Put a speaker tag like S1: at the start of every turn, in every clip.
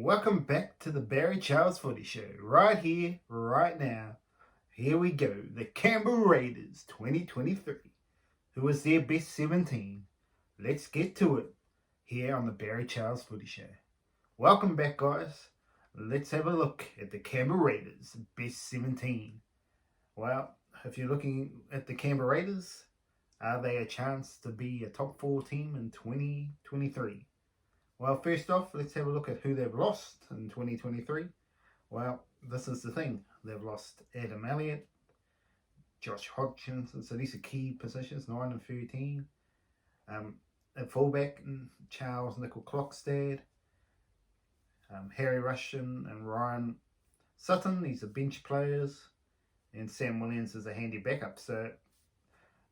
S1: Welcome back to the Barry Charles Footy Show. Right here, right now. Here we go. The Canberra Raiders 2023. Who was their best 17? Let's get to it here on the Barry Charles Footy Show. Welcome back, guys. Let's have a look at the Canberra Raiders best 17. Well, if you're looking at the Canberra Raiders, are they a chance to be a top 4 team in 2023? Well, first off, let's have a look at who they've lost in 2023. Well, this is the thing. They've lost Adam Elliott, Josh Hodgkinson, so these are key positions, 9 and 13. At fullback, Charles Nickel-Klokstad, Harry Rushton and Ryan Sutton, these are bench players, and Sam Williams is a handy backup. So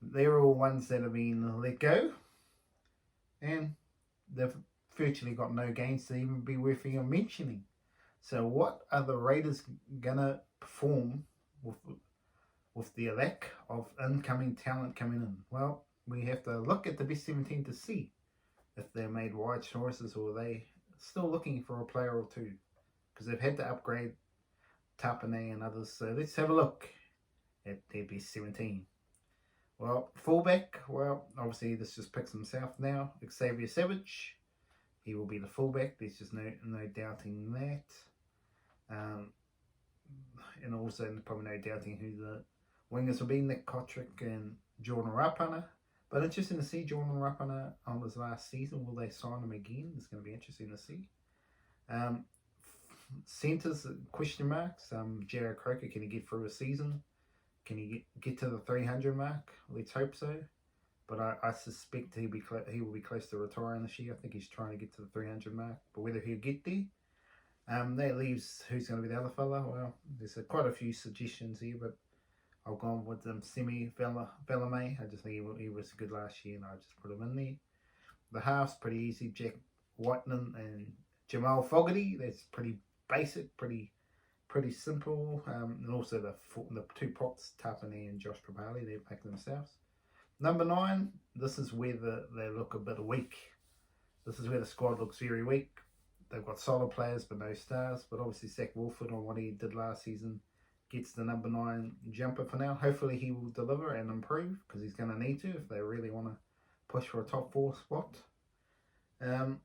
S1: they're all ones that have been let go, and they've virtually got no gains to even be worth even mentioning. So what are the Raiders gonna perform with the lack of incoming talent coming in? Well, we have to look at the best 17 to see if they made wide choices or they still looking for a player or two, because they've had to upgrade Tapane and others. So let's have a look at their best 17. Well, fullback, well, obviously this just picks himself now. Xavier Savage, he will be the fullback. There's just no doubting that. And also probably no doubting who the wingers will be. Nick Kotrick and Jordan Rapana. But interesting to see Jordan Rapana on his last season. Will they sign him again? It's going to be interesting to see. Centres, question marks. Jared Croker, can he get through a season? Can he get to the 300 mark? Let's hope so. But I suspect he will be close to retiring this year. I think he's trying to get to the 300 mark. But whether he'll get there, that leaves who's going to be the other fella. Well, there's quite a few suggestions here, but I've gone with Semi Valame. I just think he was good last year, and I just put him in there. The half's pretty easy. Jack Whiteman and Jamal Fogarty. That's pretty basic, pretty simple. And also the two props, Tapane and Josh Papali, they back themselves. Number 9, this is where they look a bit weak. This is where the squad looks very weak. They've got solid players but no stars. But obviously Zach Wolford, on what he did last season, gets the number 9 jumper for now. Hopefully he will deliver and improve, because he's going to need to if they really want to push for a top 4 spot. The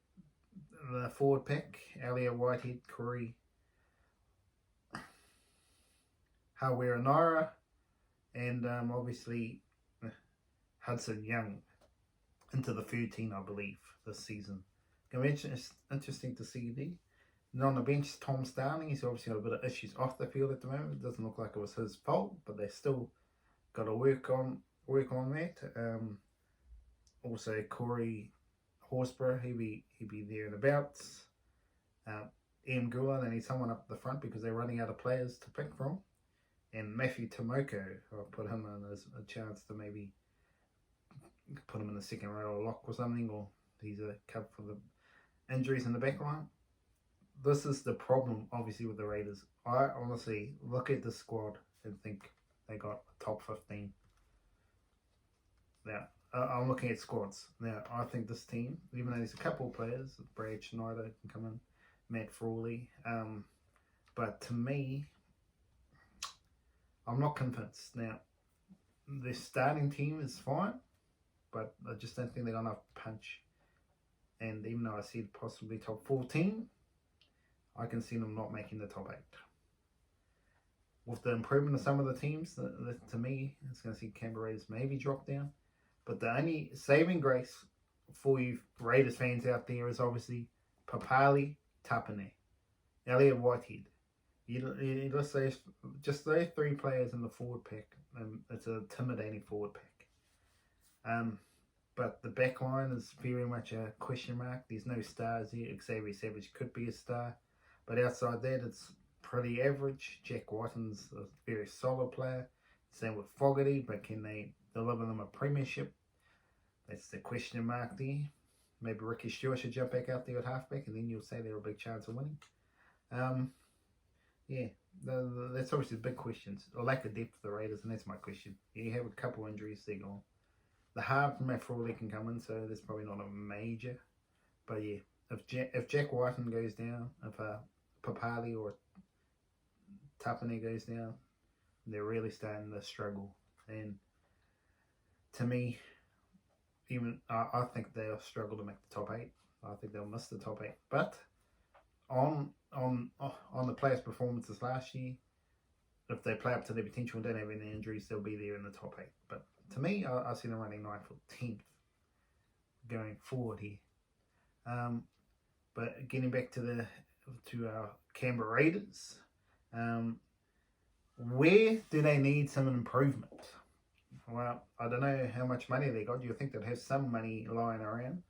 S1: forward pack, Alia Whitehead, Corey Hawera, and obviously Hudson Young into the 13, I believe, this season. Going to be interesting to see there. And on the bench, Tom Starling, he's obviously got a bit of issues off the field at the moment. It doesn't look like it was his fault, but they still got to work on that. Also, Corey Horsburgh, he'll be there and abouts. Ian Goulart, they need someone up the front because they're running out of players to pick from. And Matthew Tomoko, I'll put him in as a chance to maybe put him in the second row or lock or something, or he's a cover for the injuries in the back line. This is the problem, obviously, with the Raiders. I honestly look at the squad and think they got a top 15. Now, I'm looking at squads. Now, I think this team, even though there's a couple of players, Brad Schneider can come in, Matt Frawley, but to me, I'm not convinced. Now, their starting team is fine, but I just don't think they're going to punch. And even though I see possibly top 14, I can see them not making the top 8. With the improvement of some of the teams, to me, it's going to see Canberra Raiders maybe drop down. But the only saving grace for you Raiders fans out there is obviously Papali, Tapane, Elliot Whitehead. Let's say just those 3 players in the forward pack. It's an intimidating forward pack. But the back line is very much a question mark. There's no stars here. Xavier Savage could be a star. But outside that, it's pretty average. Jack Whiten's a very solid player. Same with Fogarty, but can they deliver them a premiership? That's the question mark there. Maybe Ricky Stewart should jump back out there at halfback, and then you'll say they're a big chance of winning. Yeah, that's obviously the big questions. A lack of depth for the Raiders, and that's my question. You have a couple injuries, they're gone. The half from Matt Frawley can come in, so that's probably not a major. But yeah, if Jack Whiten goes down, if Papali or Tapane goes down, they're really starting to struggle. And to me, even I think they'll struggle to make the top 8. I think they'll miss the top 8. But on the players' performances last year, if they play up to their potential and don't have any injuries, they'll be there in the top 8. But to me, I see them running 9th or 10th going forward here. But getting back to our Canberra Raiders, where do they need some improvement? Well, I don't know how much money they got. You think they'd have some money lying around.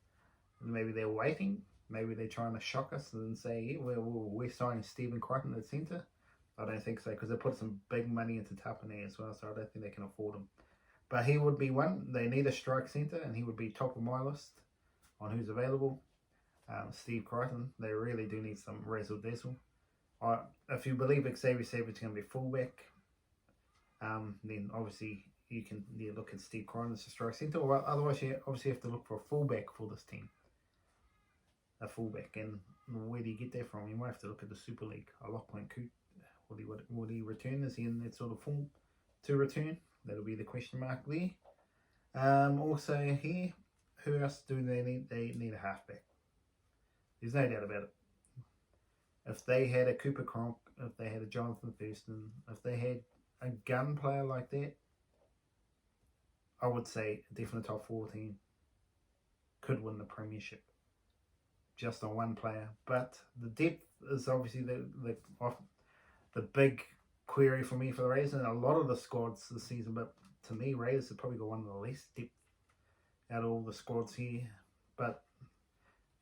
S1: Maybe they're waiting. Maybe they're trying to shock us and say, yeah, we're signing Stephen Crichton at centre. I don't think so, because they put some big money into Tapane as well, so I don't think they can afford him. But he would be one. They need a strike centre, and he would be top of my list on who's available. Steve Crichton, they really do need some razzle dazzle. If you believe Xavier Savage is going to be fullback, then obviously you can look at Steve Crichton as a strike centre. Or otherwise, you obviously have to look for a fullback for this team. A fullback, and where do you get that from? You might have to look at the Super League. A Lachlan Coote, will he return? Is he in that sort of form to return? That'll be the question mark there. Also here, who else do they need? They need a halfback. There's no doubt about it. If they had a Cooper Cronk, if they had a Jonathan Thurston, if they had a gun player like that, I would say a definite top 14 could win the premiership just on one player. But the depth is obviously the big query for me for the Raiders, and a lot of the squads this season. But to me, Raiders have probably got one of the least depth out of all the squads here. But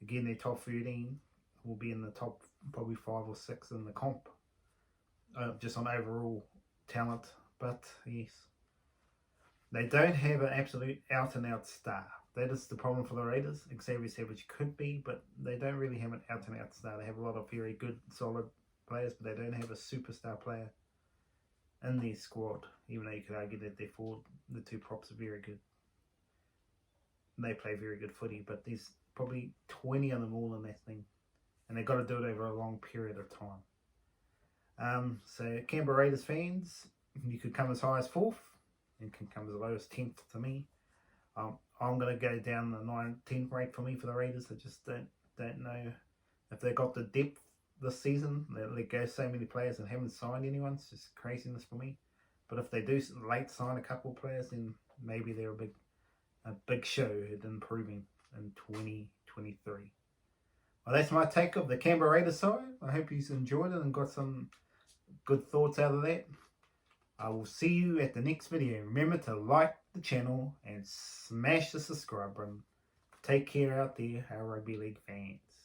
S1: again, their top 13 will be in the top probably 5 or 6 in the comp, just on overall talent. But yes, they don't have an absolute out-and-out star. That is the problem for the Raiders. Xavier Savage could be, but they don't really have an out-and-out star. They have a lot of very good, solid players, but they don't have a superstar player in their squad, even though you could argue that the two props are very good. They play very good footy, but there's probably 20 of them all in that thing, and they've got to do it over a long period of time. So Canberra Raiders fans, you could come as high as 4th, and can come as low as 10th to me. I'm going to go down the 9-10th rate for me for the Raiders. I just don't know if they got the depth this season. They let go so many players and haven't signed anyone. It's just craziness for me. But if they do late sign a couple of players, then maybe they're a big show at improving in 2023. Well, that's my take of the Canberra Raiders side. I hope you enjoyed it and got some good thoughts out of that. I will see you at the next video. Remember to like the channel and smash the subscribe button. Take care out there, our rugby league fans.